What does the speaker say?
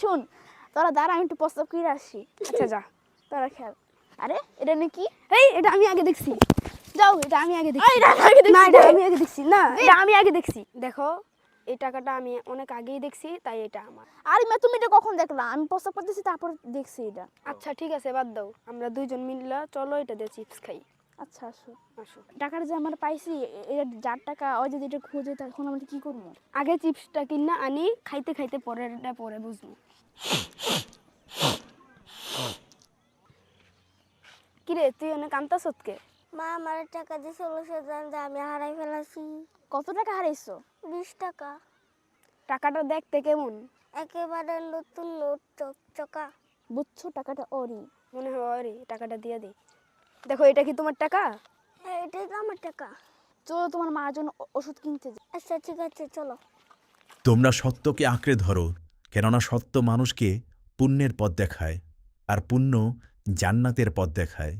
শোন, তোরা দাঁড়া, আমি একটু প্রস্তাব করে আসছি। আচ্ছা যা, তোরা খেল। আরে এটা নাকি, এটা আমি আগে দেখছি। যাও, এটা আমি আগে দেখছি। না, এটা আমি আগে দেখছি। না, এটা আমি আগে দেখছি। দেখো, এই টাকাটা আমি অনেক আগেই দেখছি, তাই এটা আমার। আরে মা, তুমি এটা কখন দেখলা? আমি প্রস্তাব করতেছি, তারপর দেখছি এটা। আচ্ছা ঠিক আছে, বাদ দাও, আমরা দুইজন মিললা চলো এটা দিয়ে চিপস খাই। আচ্ছা আসো। আসো। টাকাটা যে আমরা পাইছি, এটা যার টাকা, ওই যদি এটা খুঁজে, তখন আমরা কি করবো? আগে চিপসটা কিনা আনি, খাইতে খাইতে পরেরটা পরে বুঝবো। কিরে, তুই অনেক কান্তাসতকে? মা আমার টাকা দিয়ে 16,000 যে আমি হারাই ফেলাছি। কত টাকা হারাইছো? 20 টাকা। টাকাটা দেখতে কেমন? একেবারে নতুন নোট চকচকা। বুঝছো, টাকাটা ওরই। মনে হয় রে, টাকাটা দিয়ে দে। দেখো, এটা কি তোমার টাকা? হ্যাঁ, এটাই তো আমার টাকা। চলো তোমার মার জন্য ওষুধ কিনতে যাই। আচ্ছা ঠিক আছে, চলো। তোমরা সত্যকে আঁকড়ে ধরো, কেননা সত্য মানুষকে পুণ্যের পথ দেখায়, আর পুণ্য জান্নাতের পথ দেখায়।